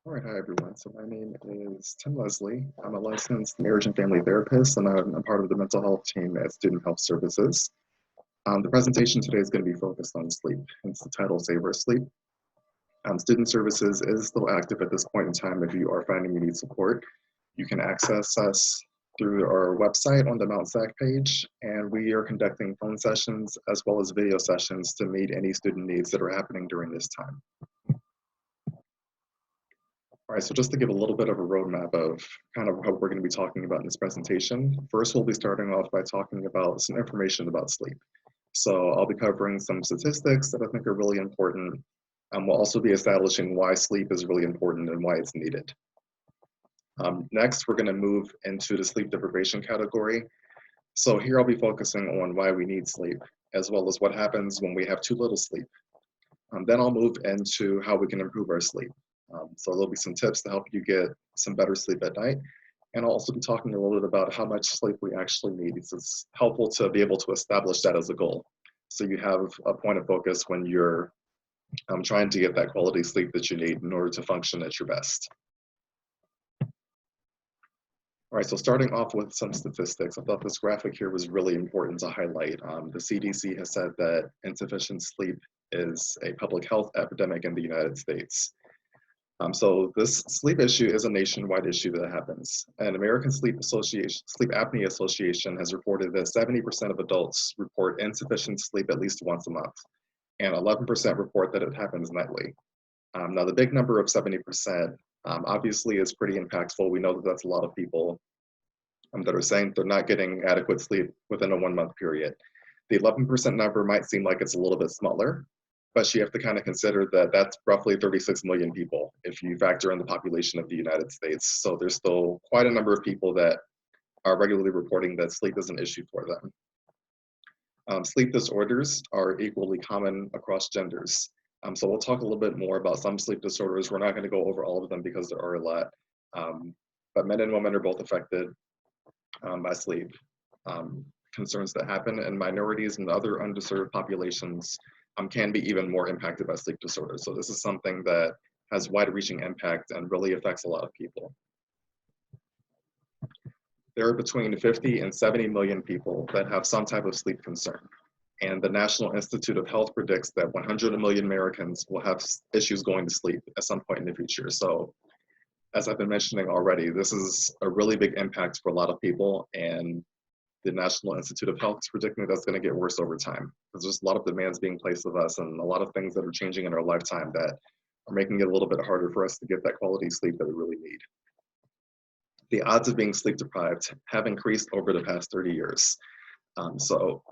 All right, hi everyone. So my name is Tim Leslie. I'm a licensed marriage and family therapist, and I'm part of the mental health team at Student Health Services. The presentation today is going to be focused on sleep. Hence the title, Save Our Sleep. Student Services is still active at this point in time. If you are finding you need support, you can access us through our website on the Mount SAC page, and we are conducting phone sessions as well as video sessions to meet any student needs that are happening during this time. All right, so just to give a little bit of a roadmap of kind of what we're going to be talking about in this presentation, first we'll be starting off by talking about some information about sleep. So I'll be covering some statistics that I think are really important. We'll also be establishing why sleep is really important and why it's needed. Next, we're going to move into the sleep deprivation category. So here I'll be focusing on why we need sleep, as well as what happens when we have too little sleep. Then I'll move into how we can improve our sleep. So there'll be some tips to help you get some better sleep at night. And I'll also be talking a little bit about how much sleep we actually need. It's helpful to be able to establish that as a goal. So you have a point of focus when you're trying to get that quality sleep that you need in order to function at your best. All right, so starting off with some statistics, I thought this graphic here was really important to highlight. The CDC has said that insufficient sleep is a public health epidemic in the United States. So this sleep issue is a nationwide issue that happens. And American Sleep Apnea Association has reported that 70% of adults report insufficient sleep at least once a month, and 11% report that it happens nightly. Now the big number of 70% obviously is pretty impactful. We know that that's a lot of people that are saying they're not getting adequate sleep within a 1 month period. The 11% number might seem like it's a little bit smaller, but you have to kind of consider that that's roughly 36 million people if you factor in the population of the United States. So there's still quite a number of people that are regularly reporting that sleep is an issue for them. Sleep disorders are equally common across genders. So we'll talk a little bit more about some sleep disorders. We're not going to go over all of them because there are a lot. But men and women are both affected by sleep concerns that happen, and minorities and other underserved populations can be even more impacted by sleep disorders. So this is something that has wide-reaching impact and really affects a lot of people. There are between 50 and 70 million people that have some type of sleep concern. And the National Institute of Health predicts that 100 million Americans will have issues going to sleep at some point in the future. So as I've been mentioning already, this is a really big impact for a lot of people, and the National Institute of Health is predicting that's going to get worse over time. There's just a lot of demands being placed of us and a lot of things that are changing in our lifetime that are making it a little bit harder for us to get that quality sleep that we really need. The odds of being sleep deprived have increased over the past 30 years. So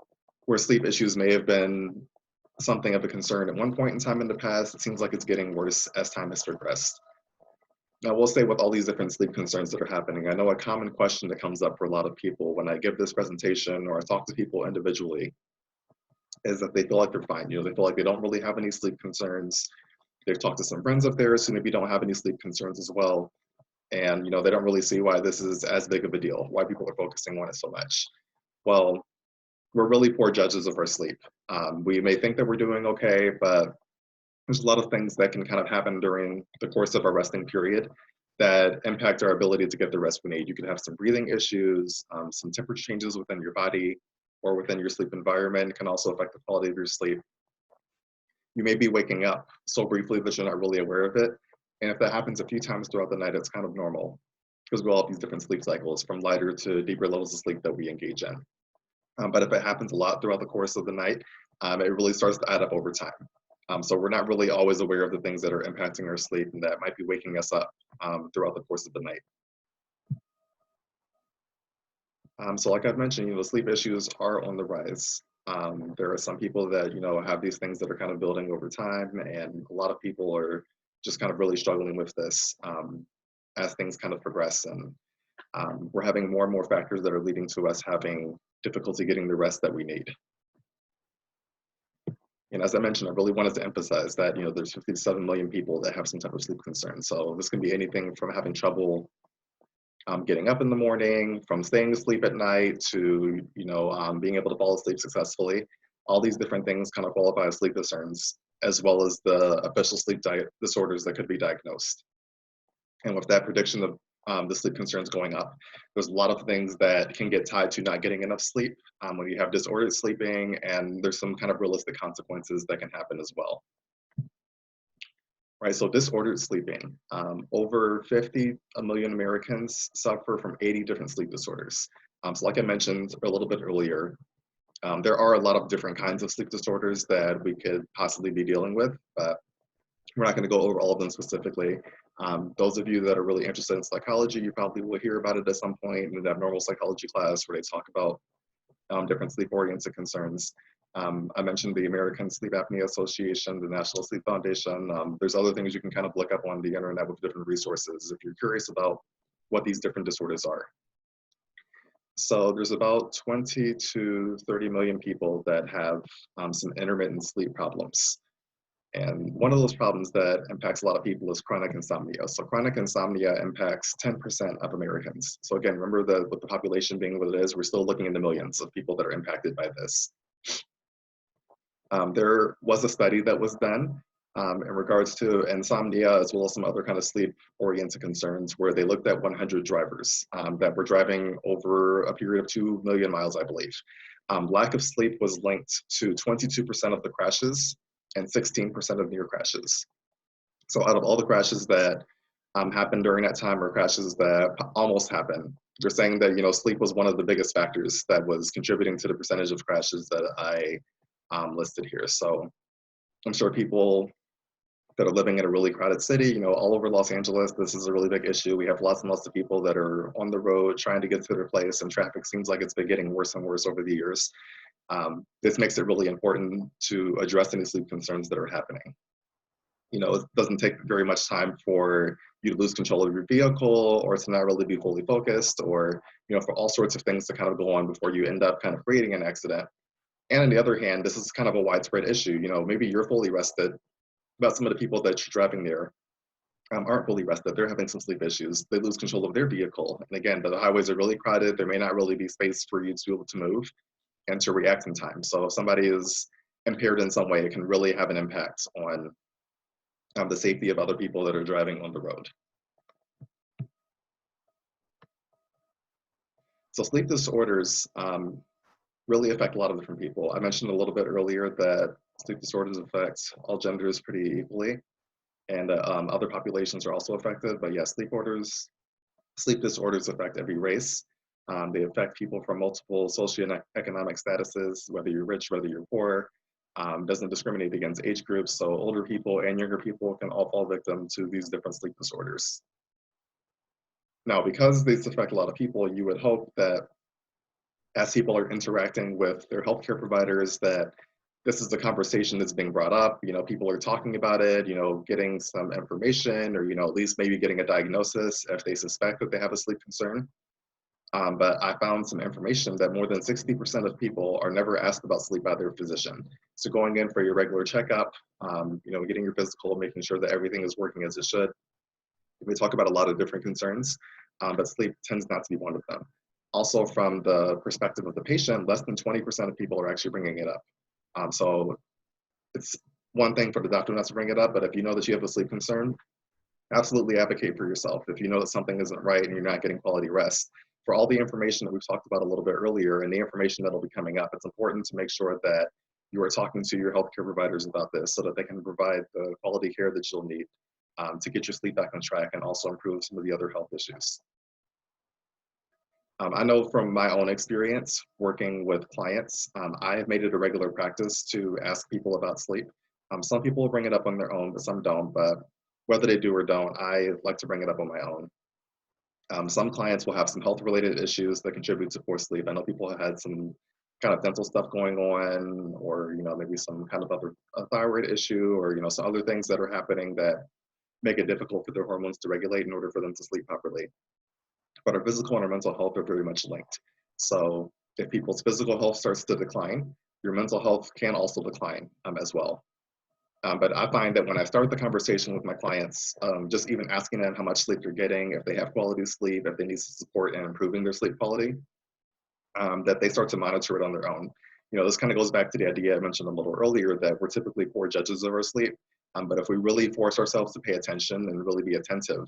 where sleep issues may have been something of a concern at one point in time in the past, it seems like it's getting worse as time has progressed. Now, we'll say with all these different sleep concerns that are happening, I know a common question that comes up for a lot of people when I give this presentation or I talk to people individually is that they feel like they're fine. They feel like they don't really have any sleep concerns. They've talked to some friends of theirs who maybe don't have any sleep concerns as well. And, they don't really see why this is as big of a deal, why people are focusing on it so much. Well, we're really poor judges of our sleep. We may think that we're doing okay, but there's a lot of things that can kind of happen during the course of our resting period that impact our ability to get the rest we need. You can have some breathing issues, some temperature changes within your body or within your sleep environment can also affect the quality of your sleep. You may be waking up so briefly that you're not really aware of it. And if that happens a few times throughout the night, it's kind of normal because we all have these different sleep cycles from lighter to deeper levels of sleep that we engage in. But if it happens a lot throughout the course of the night, it really starts to add up over time. So we're not really always aware of the things that are impacting our sleep and that might be waking us up throughout the course of the night. So like I've mentioned, the sleep issues are on the rise. There are some people that, have these things that are kind of building over time, and a lot of people are just kind of really struggling with this as things kind of progress. And we're having more and more factors that are leading to us having difficulty getting the rest that we need. And as I mentioned, I really wanted to emphasize that, there's 57 million people that have some type of sleep concern. So this can be anything from having trouble getting up in the morning, from staying asleep at night, to, being able to fall asleep successfully. All these different things kind of qualify as sleep concerns, as well as the official sleep disorders that could be diagnosed. And with that prediction of the sleep concerns going up, there's a lot of things that can get tied to not getting enough sleep when you have disordered sleeping, and there's some kind of realistic consequences that can happen as well. Right, so disordered sleeping. Over 50 million Americans suffer from 80 different sleep disorders. So like I mentioned a little bit earlier, there are a lot of different kinds of sleep disorders that we could possibly be dealing with, but we're not going to go over all of them specifically. Those of you that are really interested in psychology, you probably will hear about it at some point in the abnormal psychology class where they talk about different sleep-oriented concerns. I mentioned the American Sleep Apnea Association, the National Sleep Foundation. There's other things you can kind of look up on the internet with different resources if you're curious about what these different disorders are. So there's about 20 to 30 million people that have some intermittent sleep problems. And one of those problems that impacts a lot of people is chronic insomnia. So chronic insomnia impacts 10% of Americans. So again, remember with the population being what it is, we're still looking in the millions of people that are impacted by this. There was a study that was done in regards to insomnia as well as some other kind of sleep-oriented concerns where they looked at 100 drivers that were driving over a period of 2 million miles, I believe. Lack of sleep was linked to 22% of the crashes and 16% of near crashes. So out of all the crashes that happened during that time or crashes that almost happened, they're saying that, you know, sleep was one of the biggest factors that was contributing to the percentage of crashes that I listed here. So I'm sure people that are living in a really crowded city, you know, all over Los Angeles, this is a really big issue. We have lots and lots of people that are on the road trying to get to their place, and traffic seems like it's been getting worse and worse over the years. This makes it really important to address any sleep concerns that are happening. You know, it doesn't take very much time for you to lose control of your vehicle or to not really be fully focused, or, you know, for all sorts of things to kind of go on before you end up kind of creating an accident. And on the other hand, this is kind of a widespread issue. You know, maybe you're fully rested, but some of the people that you're driving there aren't fully rested. They're having some sleep issues. They lose control of their vehicle. And again, the highways are really crowded. There may not really be space for you to be able to move and to react in time. So if somebody is impaired in some way, it can really have an impact on the safety of other people that are driving on the road. So sleep disorders really affect a lot of different people. I mentioned a little bit earlier that sleep disorders affect all genders pretty equally, and other populations are also affected. But yeah, sleep disorders affect every race. They affect people from multiple socioeconomic statuses, whether you're rich, whether you're poor. Doesn't discriminate against age groups, so older people and younger people can all fall victim to these different sleep disorders. Now, because these affect a lot of people, you would hope that as people are interacting with their healthcare providers, that this is the conversation that's being brought up. You know, people are talking about it, you know, getting some information, or, you know, at least maybe getting a diagnosis if they suspect that they have a sleep concern. But I found some information that more than 60% of people are never asked about sleep by their physician. So going in for your regular checkup, you know, getting your physical, making sure that everything is working as it should. We talk about a lot of different concerns, but sleep tends not to be one of them. Also, from the perspective of the patient, less than 20% of people are actually bringing it up. So it's one thing for the doctor not to bring it up, but if you know that you have a sleep concern, absolutely advocate for yourself. If you know that something isn't right and you're not getting quality rest, for all the information that we've talked about a little bit earlier and the information that'll be coming up, it's important to make sure that you are talking to your healthcare providers about this so that they can provide the quality care that you'll need to get your sleep back on track and also improve some of the other health issues. I know from my own experience working with clients, I have made it a regular practice to ask people about sleep. Some people will bring it up on their own, but some don't. But whether they do or don't, I like to bring it up on my own. Some clients will have some health-related issues that contribute to poor sleep. I know people have had some kind of dental stuff going on, or, you know, maybe some kind of other thyroid issue, or, you know, some other things that are happening that make it difficult for their hormones to regulate in order for them to sleep properly. But our physical and our mental health are very much linked. So if people's physical health starts to decline, your mental health can also decline as well. But I find that when I start the conversation with my clients, just even asking them how much sleep they're getting, if they have quality sleep, if they need some support in improving their sleep quality, that they start to monitor it on their own. You know, this kind of goes back to the idea I mentioned a little earlier that we're typically poor judges of our sleep. But if we really force ourselves to pay attention and really be attentive,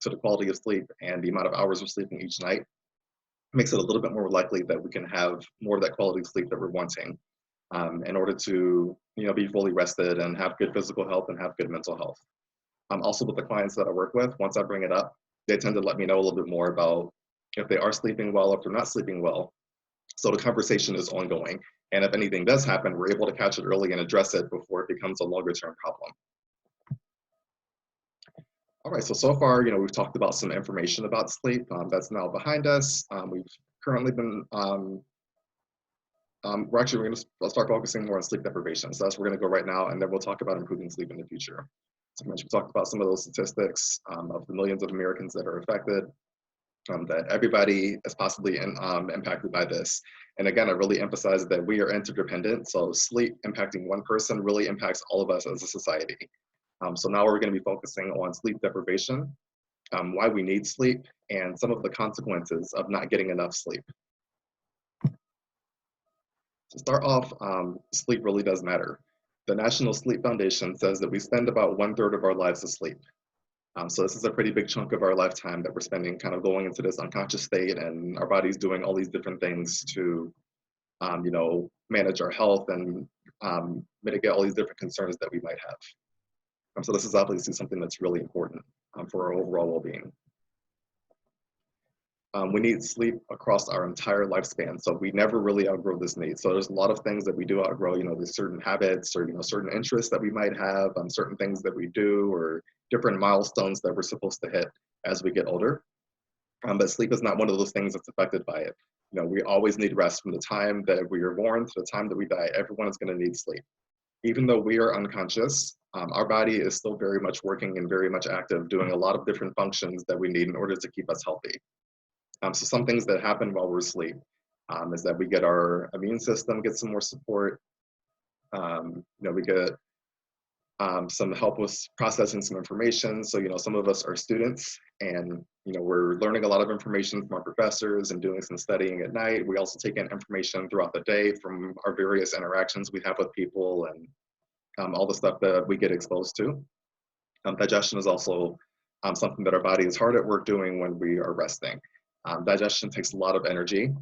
to the quality of sleep and the amount of hours we're sleeping each night makes it a little bit more likely that we can have more of that quality of sleep that we're wanting in order to be fully rested and have good physical health and have good mental health. Also with the clients that I work with, once I bring it up, they tend to let me know a little bit more about if they are sleeping well, if they're not sleeping well. So the conversation is ongoing. And if anything does happen, we're able to catch it early and address it before it becomes a longer term problem. All right, so far, we've talked about some information about sleep. That's now behind us. We've currently been, we're going to start focusing more on sleep deprivation. So that's where we're going to go right now, and then we'll talk about improving sleep in the future. So we talked about some of those statistics of the millions of Americans that are affected, that everybody is possibly impacted by this. And again, I really emphasize that we are interdependent. So sleep impacting one person really impacts all of us as a society. So now we're going to be focusing on sleep deprivation, why we need sleep, and some of the consequences of not getting enough sleep. To start off, sleep really does matter. The National Sleep Foundation says that we spend about 1/3 of our lives asleep. So this is a pretty big chunk of our lifetime that we're spending kind of going into this unconscious state, and our body's doing all these different things to, manage our health and mitigate all these different concerns that we might have. So this is obviously something that's really important for our overall well-being. We need sleep across our entire lifespan, so we never really outgrow this need. So there's a lot of things that we do outgrow. There's certain habits or certain interests that we might have, certain things that we do, or different milestones that we're supposed to hit as we get older. But sleep is not one of those things that's affected by it. We always need rest from the time that we are born to the time that we die. Everyone is going to need sleep. Even though we are unconscious, our body is still very much working and very much active, doing a lot of different functions that we need in order to keep us healthy. So some things that happen while we're asleep is that we get our immune system get some more support. We get some help with processing some information. So, some of us are students and, we're learning a lot of information from our professors and doing some studying at night. We also take in information throughout the day from our various interactions we have with people and all the stuff that we get exposed to. Digestion is also something that our body is hard at work doing when we are resting. Digestion takes a lot of energy,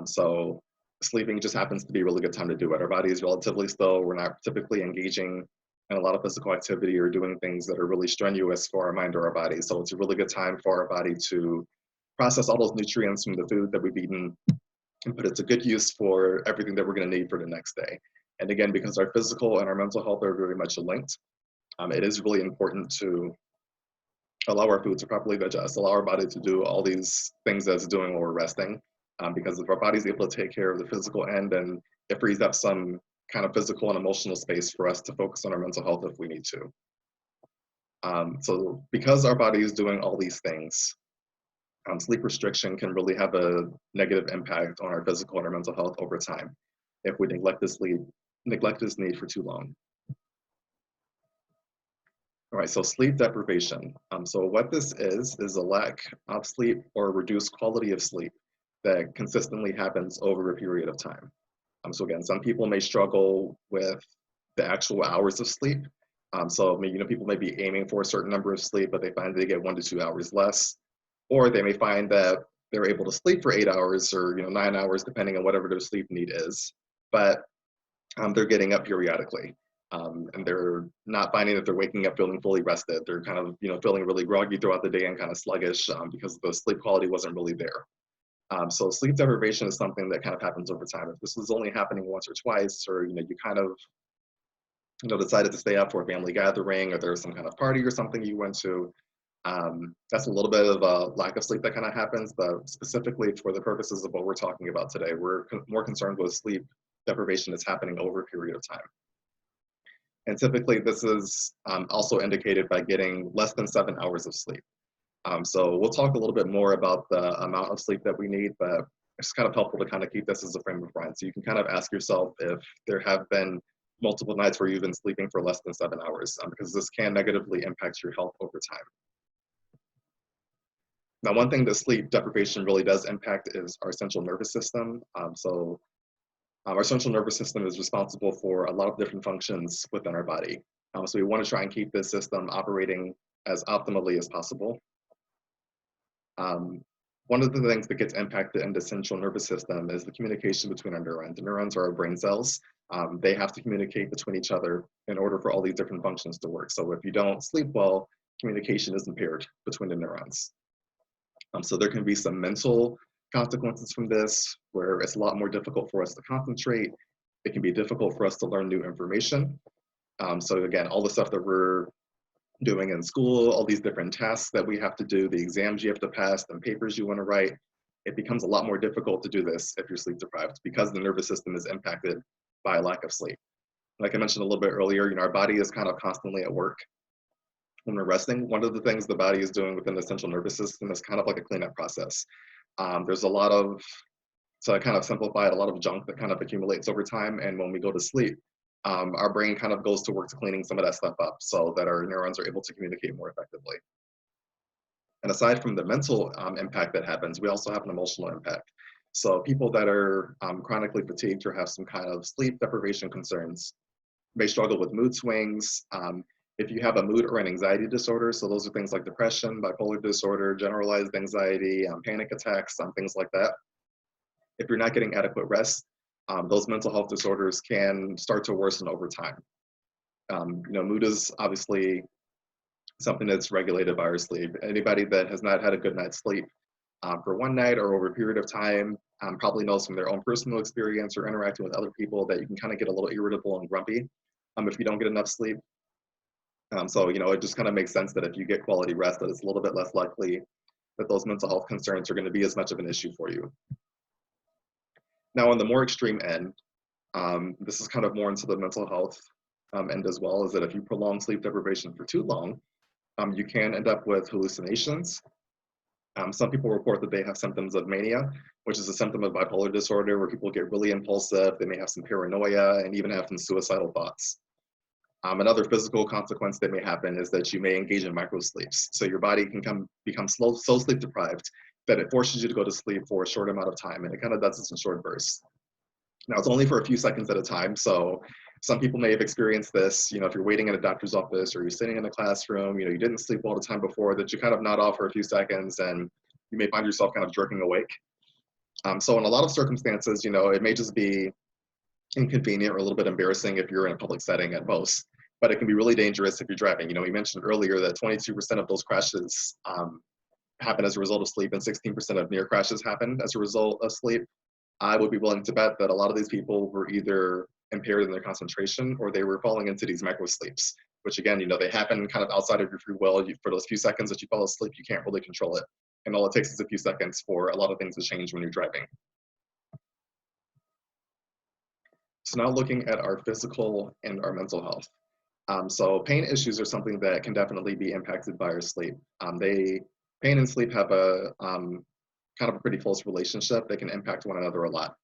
so sleeping just happens to be a really good time to do it. Our body is relatively still. We're not typically engaging in a lot of physical activity or doing things that are really strenuous for our mind or our body. So it's a really good time for our body to process all those nutrients from the food that we've eaten and put it to good use for everything that we're going to need for the next day. And again, because our physical and our mental health are very much linked, it is really important to allow our food to properly digest, allow our body to do all these things that it's doing while we're resting. Because if our body's able to take care of the physical end, then it frees up some kind of physical and emotional space for us to focus on our mental health if we need to. So because our body is doing all these things, sleep restriction can really have a negative impact on our physical and our mental health over time if we neglect this need for too long. All right, so sleep deprivation. So what this is a lack of sleep or reduced quality of sleep that consistently happens over a period of time. So again, some people may struggle with the actual hours of sleep. So people may be aiming for a certain number of sleep, but they find they get 1 to 2 hours less, or they may find that they're able to sleep for 8 hours or 9 hours, depending on whatever their sleep need is, but they're getting up periodically. And they're not finding that they're waking up feeling fully rested. They're kind of, feeling really groggy throughout the day and kind of sluggish because the sleep quality wasn't really there. So sleep deprivation is something that kind of happens over time. If this is only happening once or twice, or you kind of decided to stay up for a family gathering, or there's some kind of party or something you went to, that's a little bit of a lack of sleep that kind of happens. But specifically for the purposes of what we're talking about today, we're more concerned with sleep deprivation that's happening over a period of time. And typically this is also indicated by getting less than 7 hours of sleep. So we'll talk a little bit more about the amount of sleep that we need, but it's kind of helpful to kind of keep this as a frame of reference. So you can kind of ask yourself if there have been multiple nights where you've been sleeping for less than 7 hours, because this can negatively impact your health over time. Now, one thing that sleep deprivation really does impact is our central nervous system. Our central nervous system is responsible for a lot of different functions within our body. So we want to try and keep this system operating as optimally as possible. One of the things that gets impacted in the central nervous system is the communication between our neurons. The neurons are our brain cells. They have to communicate between each other in order for all these different functions to work. So if you don't sleep well, communication is impaired between the neurons. So there can be some mental consequences from this, where it's a lot more difficult for us to concentrate. It can be difficult for us to learn new information. So again, all the stuff that we're doing in school, all these different tasks that we have to do, the exams you have to pass, and papers you want to write, it becomes a lot more difficult to do this if you're sleep deprived because the nervous system is impacted by a lack of sleep. Like I mentioned a little bit earlier, our body is kind of constantly at work. When we're resting, one of the things the body is doing within the central nervous system is kind of like a cleanup process. There's a lot of, to kind of simplify it, a lot of junk that kind of accumulates over time. And when we go to sleep, our brain kind of goes to work to cleaning some of that stuff up so that our neurons are able to communicate more effectively. And aside from the mental impact that happens, we also have an emotional impact. So people that are chronically fatigued or have some kind of sleep deprivation concerns may struggle with mood swings. If you have a mood or an anxiety disorder, so those are things like depression, bipolar disorder, generalized anxiety, panic attacks, things like that. If you're not getting adequate rest, those mental health disorders can start to worsen over time. Mood is obviously something that's regulated by our sleep. Anybody that has not had a good night's sleep for one night or over a period of time probably knows from their own personal experience or interacting with other people that you can kind of get a little irritable and grumpy if you don't get enough sleep. So, it just kind of makes sense that if you get quality rest, that it's a little bit less likely that those mental health concerns are going to be as much of an issue for you. Now, on the more extreme end, this is kind of more into the mental health end as well, is that if you prolong sleep deprivation for too long, you can end up with hallucinations. Some people report that they have symptoms of mania, which is a symptom of bipolar disorder where people get really impulsive, they may have some paranoia, and even have some suicidal thoughts. Another physical consequence that may happen is that you may engage in microsleeps. So your body can become so sleep deprived that it forces you to go to sleep for a short amount of time, and it kind of does this in short bursts. Now, it's only for a few seconds at a time, so some people may have experienced this, if you're waiting in a doctor's office or you're sitting in a classroom, you didn't sleep all the time before, that you kind of nod off for a few seconds and you may find yourself kind of jerking awake. So in a lot of circumstances, it may just be inconvenient or a little bit embarrassing if you're in a public setting at most, but it can be really dangerous if you're driving. We mentioned earlier that 22% of those crashes happen as a result of sleep and 16% of near crashes happen as a result of sleep. I would be willing to bet that a lot of these people were either impaired in their concentration or they were falling into these micro sleeps, which again, they happen kind of outside of your free will. For those few seconds that you fall asleep, you can't really control it. And all it takes is a few seconds for a lot of things to change when you're driving. So now looking at our physical and our mental health. So pain issues are something that can definitely be impacted by our sleep. Pain and sleep have a kind of a pretty close relationship. They can impact one another a lot.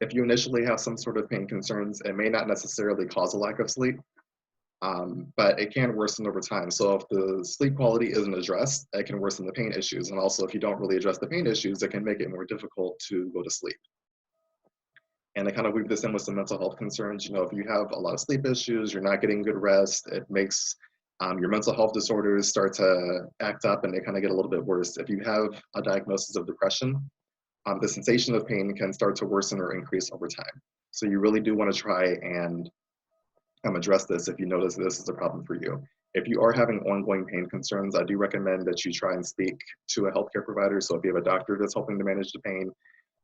If you initially have some sort of pain concerns, it may not necessarily cause a lack of sleep, but it can worsen over time. So if the sleep quality isn't addressed, it can worsen the pain issues. And also if you don't really address the pain issues, it can make it more difficult to go to sleep. And I kind of weave this in with some mental health concerns. If you have a lot of sleep issues, you're not getting good rest, it makes your mental health disorders start to act up and they kind of get a little bit worse. If you have a diagnosis of depression, the sensation of pain can start to worsen or increase over time. So you really do want to try and address this if you notice this is a problem for you. If you are having ongoing pain concerns, I do recommend that you try and speak to a healthcare provider. So if you have a doctor that's helping to manage the pain,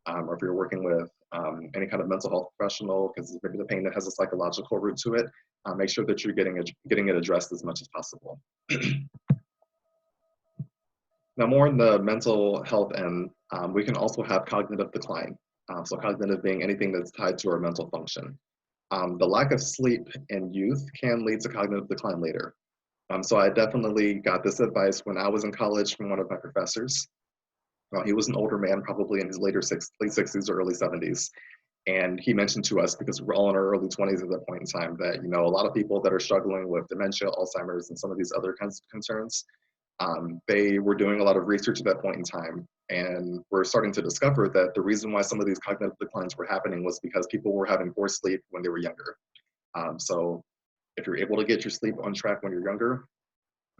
or if you're working with any kind of mental health professional, because maybe the pain that has a psychological root to it, make sure that you're getting it addressed as much as possible. Now, more in the mental health end, we can also have cognitive decline. So cognitive being anything that's tied to our mental function. The lack of sleep in youth can lead to cognitive decline later. So I definitely got this advice when I was in college from one of my professors. He was an older man, probably in his late 60s or early 70s. And he mentioned to us, because we're all in our early 20s at that point in time, that a lot of people that are struggling with dementia, Alzheimer's, and some of these other kinds of concerns, they were doing a lot of research at that point in time. And we're starting to discover that the reason why some of these cognitive declines were happening was because people were having poor sleep when they were younger. So if you're able to get your sleep on track when you're younger,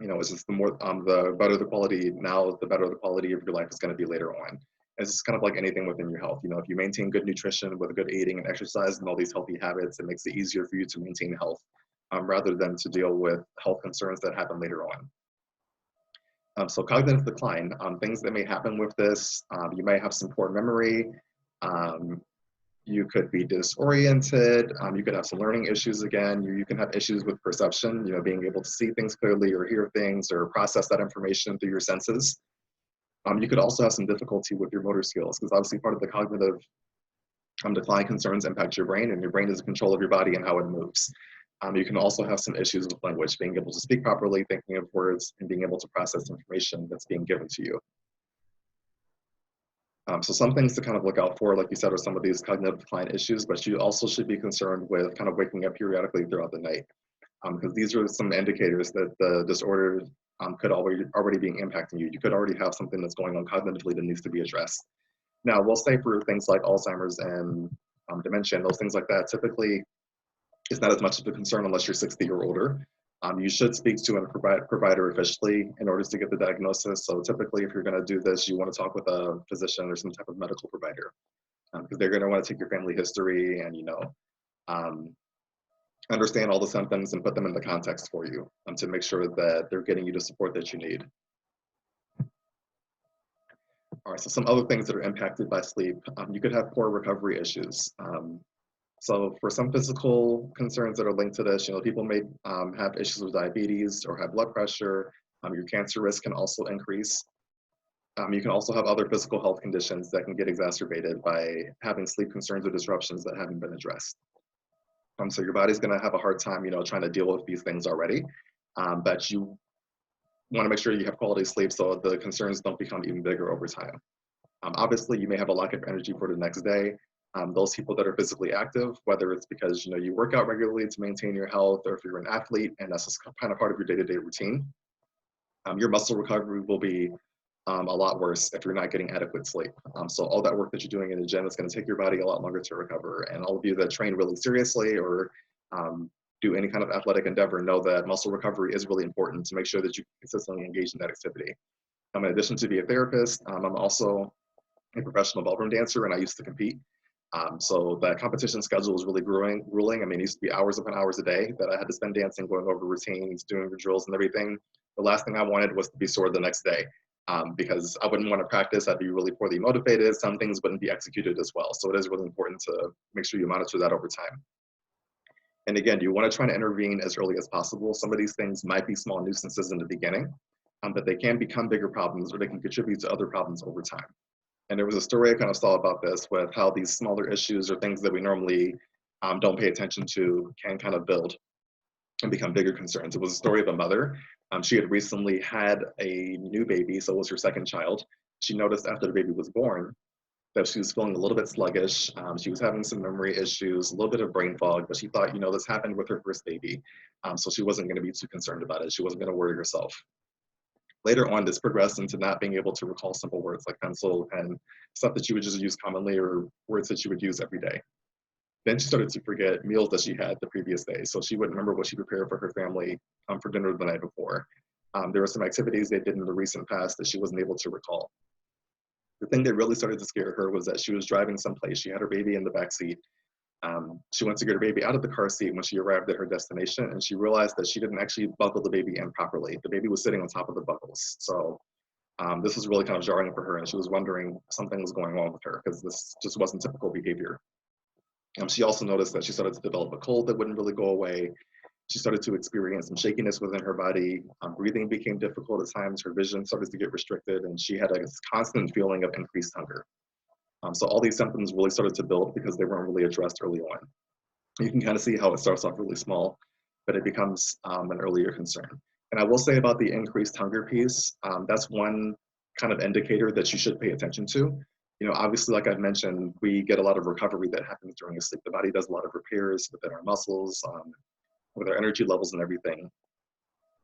You know, it's just the better the quality now, the better the quality of your life is going to be later on. It's just kind of like anything within your health. You know, if you maintain good nutrition with good eating and exercise and all these healthy habits, it makes it easier for you to maintain health rather than to deal with health concerns that happen later on. So cognitive decline, things that may happen with this, you may have some poor memory, um, you could be disoriented, you could have some learning issues again, you can have issues with perception, you know, being able to see things clearly or hear things or process that information through your senses. You could also have some difficulty with your motor skills because obviously part of the cognitive decline concerns impact your brain, and your brain is in control of your body and how it moves. You can also have some issues with language, being able to speak properly, thinking of words, and being able to process information that's being given to you. So some things to kind of look out for, like you said, are some of these cognitive decline issues, but you also should be concerned with kind of waking up periodically throughout the night, because these are some indicators that the disorder could already be impacting you. You could already have something that's going on cognitively that needs to be addressed. Now, we'll say for things like Alzheimer's and dementia, and those things like that, typically it's not as much of a concern unless you're 60 or older. You should speak to a provider officially in order to get the diagnosis. So typically, if you're going to do this, you want to talk with a physician or some type of medical provider because they're going to want to take your family history and, you know, understand all the symptoms and put them in the context for you to make sure that they're getting you the support that you need. All right, so some other things that are impacted by sleep, you could have poor recovery issues. So for some physical concerns that are linked to this, you know, people may have issues with diabetes or high blood pressure. Your cancer risk can also increase. You can also have other physical health conditions that can get exacerbated by having sleep concerns or disruptions that haven't been addressed. So your body's going to have a hard time, you know, trying to deal with these things already, but you want to make sure you have quality sleep so the concerns don't become even bigger over time. Obviously, you may have a lack of energy for the next day. Those people that are physically active, whether it's because, you know, you work out regularly to maintain your health, or if you're an athlete and that's just kind of part of your day-to-day routine, your muscle recovery will be a lot worse if you're not getting adequate sleep. So all that work that you're doing in the gym is going to take your body a lot longer to recover. And all of you that train really seriously or do any kind of athletic endeavor know that muscle recovery is really important to make sure that you consistently engage in that activity. In addition to be a therapist, I'm also a professional ballroom dancer, and I used to compete. So that competition schedule was really grueling. I mean, it used to be hours upon hours a day that I had to spend dancing, going over routines, doing the drills and everything. The last thing I wanted was to be sore the next day because I wouldn't want to practice. I'd be really poorly motivated. Some things wouldn't be executed as well. So it is really important to make sure you monitor that over time. And again, you want to try to intervene as early as possible. Some of these things might be small nuisances in the beginning, but they can become bigger problems or they can contribute to other problems over time. And there was a story I kind of saw about this with how these smaller issues or things that we normally don't pay attention to can kind of build and become bigger concerns. It was a story of a mother. She had recently had a new baby, so it was her second child. She noticed after the baby was born that she was feeling a little bit sluggish. She was having some memory issues, a little bit of brain fog, but she thought, you know, this happened with her first baby. So she wasn't going to be too concerned about it. She wasn't going to worry herself. Later on, this progressed into not being able to recall simple words like pencil and stuff that she would just use commonly or words that she would use every day. Then she started to forget meals that she had the previous day. So she wouldn't remember what she prepared for her family for dinner the night before. There were some activities they did in the recent past that she wasn't able to recall. The thing that really started to scare her was that she was driving someplace. She had her baby in the back seat. She went to get her baby out of the car seat when she arrived at her destination, and she realized that she didn't actually buckle the baby in properly. The baby was sitting on top of the buckles. So this was really kind of jarring for her, and she was wondering if something was going on with her because this just wasn't typical behavior. She also noticed that she started to develop a cold that wouldn't really go away. She started to experience some shakiness within her body. Breathing became difficult at times. Her vision started to get restricted, and she had a constant feeling of increased hunger. So all these symptoms really started to build because they weren't really addressed early on. You can kind of see how it starts off really small, but it becomes an earlier concern. And I will say about the increased hunger piece, that's one kind of indicator that you should pay attention to. You know, obviously, like I've mentioned, we get a lot of recovery that happens during sleep. The body does a lot of repairs within our muscles, with our energy levels and everything.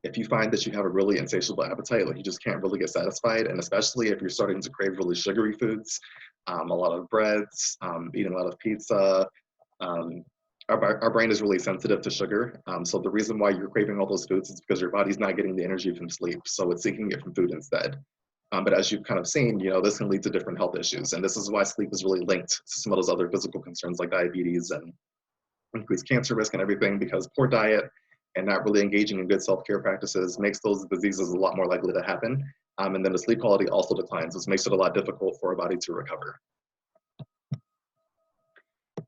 If you find that you have a really insatiable appetite, like you just can't really get satisfied, and especially if you're starting to crave really sugary foods, a lot of breads, eating a lot of pizza, our brain is really sensitive to sugar. So the reason why you're craving all those foods is because your body's not getting the energy from sleep. So it's seeking it from food instead. But as you've kind of seen, this can lead to different health issues. And this is why sleep is really linked to some of those other physical concerns like diabetes and increased cancer risk and everything, because poor diet and not really engaging in good self-care practices makes those diseases a lot more likely to happen. And then the sleep quality also declines, which makes it a lot difficult for our body to recover.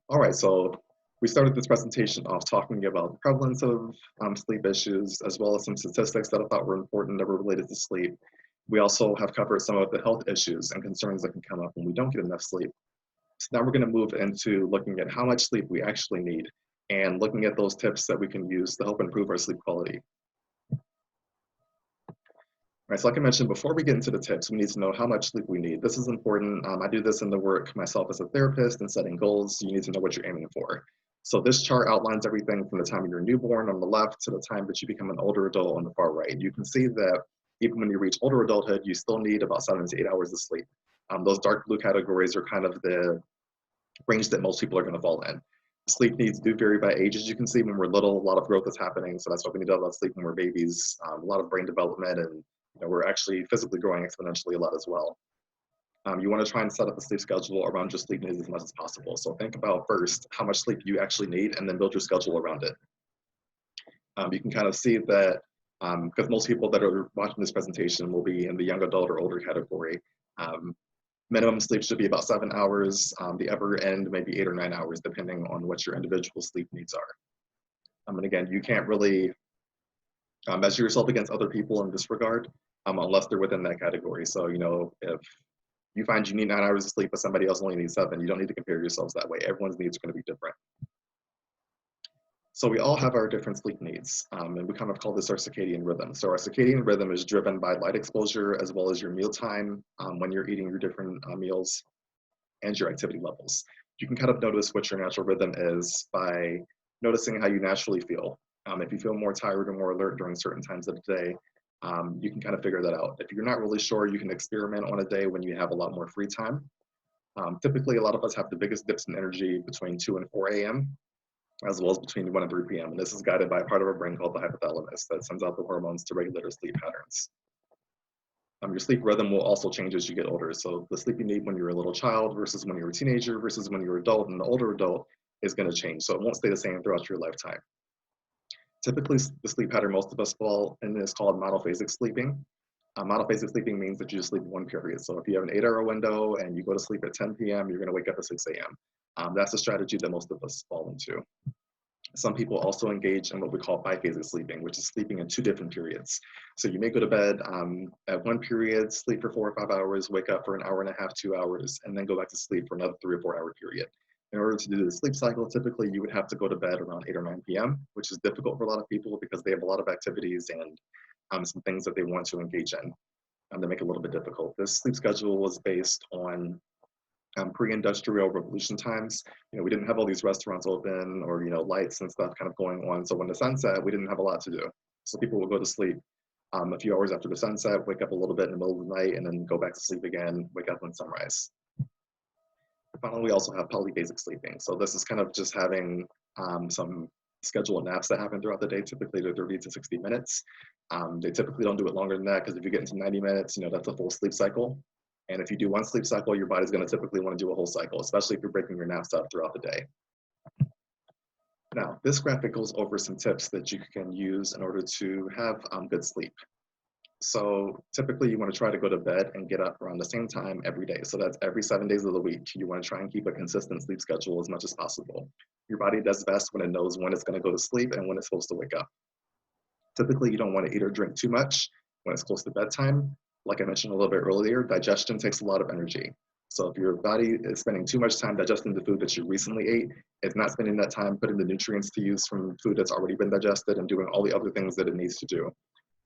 All right, so we started this presentation off talking about the prevalence of sleep issues, as well as some statistics that I thought were important that were related to sleep. We also have covered some of the health issues and concerns that can come up when we don't get enough sleep. So now we're going to move into looking at how much sleep we actually need and looking at those tips that we can use to help improve our sleep quality. All right, so like I mentioned, before we get into the tips, we need to know how much sleep we need. This is important. I do this in the work myself as a therapist and setting goals. You need to know what you're aiming for. So this chart outlines everything from the time you're a newborn on the left to the time that you become an older adult on the far right. You can see that even when you reach older adulthood, you still need about 7 to 8 hours of sleep. Those dark blue categories are kind of the range that most people are going to fall in. Sleep needs do vary by age, as you can see. When we're little, a lot of growth is happening, so that's why we need a lot of sleep when we're babies. A lot of brain development, and we're actually physically growing exponentially a lot as well. You want to try and set up a sleep schedule around your sleep needs as much as possible. So think about first how much sleep you actually need, and then build your schedule around it. You can kind of see that because most people that are watching this presentation will be in the young adult or older category. Minimum sleep should be about 7 hours. The upper end maybe 8 or 9 hours, depending on what your individual sleep needs are. And again, you can't really measure yourself against other people in this regard unless they're within that category. So, if you find you need 9 hours of sleep, but somebody else only needs 7, you don't need to compare yourselves that way. Everyone's needs are going to be different. So we all have our different sleep needs, and we kind of call this our circadian rhythm. So our circadian rhythm is driven by light exposure as well as your mealtime when you're eating your different meals and your activity levels. You can kind of notice what your natural rhythm is by noticing how you naturally feel. If you feel more tired or more alert during certain times of the day, you can kind of figure that out. If you're not really sure, you can experiment on a day when you have a lot more free time. Typically, a lot of us have the biggest dips in energy between 2 and 4 a.m., as well as between 1 and 3 p.m. And this is guided by a part of our brain called the hypothalamus that sends out the hormones to regulate our sleep patterns. Your sleep rhythm will also change as you get older. So the sleep you need when you're a little child versus when you're a teenager versus when you're an adult and the older adult is going to change. So it won't stay the same throughout your lifetime. Typically, the sleep pattern most of us fall in is called monophasic sleeping. Monophasic sleeping means that you just sleep one period. So if you have an 8-hour window and you go to sleep at 10 p.m., you're going to wake up at 6 a.m. That's a strategy that most of us fall into. Some people also engage in what we call biphasic sleeping, which is sleeping in 2 different periods. So you may go to bed at one period, sleep for 4 or 5 hours, wake up for an hour and a half, 2 hours, and then go back to sleep for another 3 or 4 hour period. In order to do the sleep cycle, typically you would have to go to bed around 8 or 9 p.m., which is difficult for a lot of people because they have a lot of activities and some things that they want to engage in that make it a little bit difficult. This sleep schedule was based on pre-industrial revolution times. We didn't have all these restaurants open or lights and stuff kind of going on. So when the sun set, we didn't have a lot to do. So people would go to sleep a few hours after the sunset, wake up a little bit in the middle of the night, and then go back to sleep again, wake up when sunrise. Finally, we also have polyphasic sleeping. So this is kind of just having some scheduled naps that happen throughout the day. Typically they're 30 to 60 minutes. They typically don't do it longer than that because if you get into 90 minutes, that's a full sleep cycle. And if you do one sleep cycle, your body's going to typically want to do a whole cycle, especially if you're breaking your naps up throughout the day. Now, this graphic goes over some tips that you can use in order to have good sleep. So typically you want to try to go to bed and get up around the same time every day. So that's every 7 days of the week. You want to try and keep a consistent sleep schedule as much as possible. Your body does best when it knows when it's going to go to sleep and when it's supposed to wake up. Typically, you don't want to eat or drink too much when it's close to bedtime. Like I mentioned a little bit earlier, digestion takes a lot of energy. So if your body is spending too much time digesting the food that you recently ate, it's not spending that time putting the nutrients to use from food that's already been digested and doing all the other things that it needs to do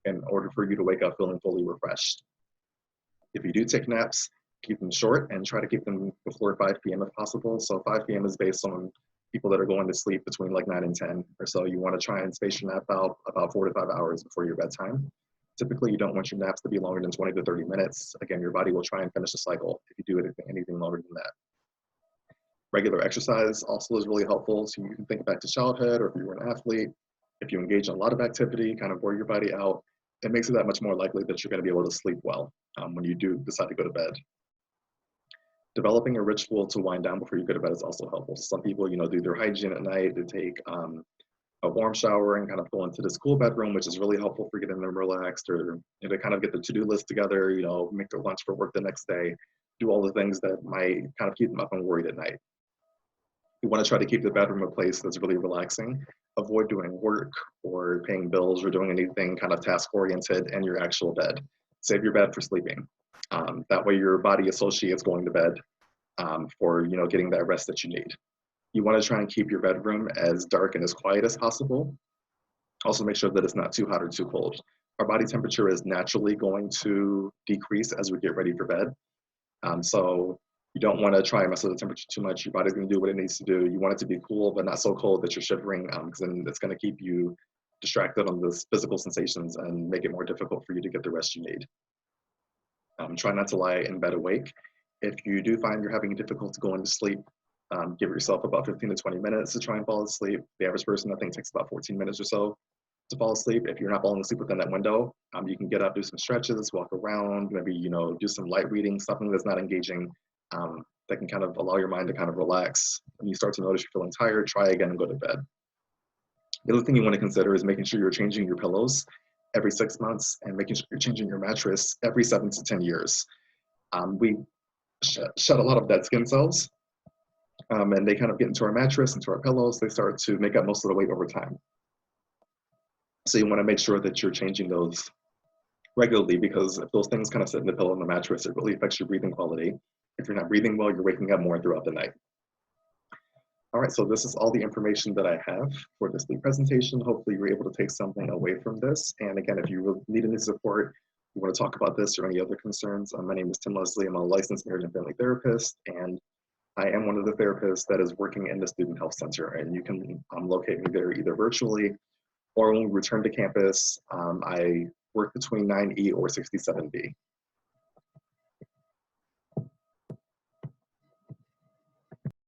in order for you to wake up feeling fully refreshed. If you do take naps, keep them short and try to keep them before 5 p.m. if possible. So 5 p.m. is based on people that are going to sleep between like 9 and 10 or so. You want to try and space your nap out about 4 to 5 hours before your bedtime. Typically, you don't want your naps to be longer than 20 to 30 minutes. Again, your body will try and finish the cycle if you do anything longer than that. Regular exercise also is really helpful. So you can think back to childhood, or if you were an athlete, if you engage in a lot of activity, kind of wear your body out, it makes it that much more likely that you're going to be able to sleep well when you do decide to go to bed. Developing a ritual to wind down before you go to bed is also helpful. Some people, do their hygiene at night. They take a warm shower and kind of go into this cool bedroom, which is really helpful for getting them relaxed, or to kind of get the to-do list together, make their lunch for work the next day, do all the things that might kind of keep them up and worried at night. You want to try to keep the bedroom a place that's really relaxing. Avoid doing work or paying bills or doing anything kind of task-oriented in your actual bed. Save your bed for sleeping. That way your body associates going to bed for getting that rest that you need. You want to try and keep your bedroom as dark and as quiet as possible. Also make sure that it's not too hot or too cold. Our body temperature is naturally going to decrease as we get ready for bed. So you don't want to try and mess with the temperature too much. Your body's going to do what it needs to do. You want it to be cool, but not so cold that you're shivering, because then it's going to keep you distracted on the physical sensations and make it more difficult for you to get the rest you need. Try not to lie in bed awake. If you do find you're having difficulty going to sleep, give yourself about 15 to 20 minutes to try and fall asleep. The average person, I think, takes about 14 minutes or so to fall asleep. If you're not falling asleep within that window, you can get up, do some stretches, walk around, maybe, do some light reading, something that's not engaging, that can kind of allow your mind to kind of relax. When you start to notice you're feeling tired, try again and go to bed. The other thing you want to consider is making sure you're changing your pillows every 6 months and making sure you're changing your mattress every 7 to 10 years. We shed a lot of dead skin cells, and they kind of get into our mattress, into our pillows. They start to make up most of the weight over time. So you want to make sure that you're changing those regularly, because if those things kind of sit in the pillow and the mattress, it really affects your breathing quality. If you're not breathing well, you're waking up more throughout the night. All right, so this is all the information that I have for this sleep presentation. Hopefully you're able to take something away from this. And again, if you need any support, you want to talk about this or any other concerns, my name is Tim Leslie. I'm a licensed marriage and family therapist, and I am one of the therapists that is working in the Student Health Center, and you can locate me there either virtually or when we return to campus. I work between 9E or 67B.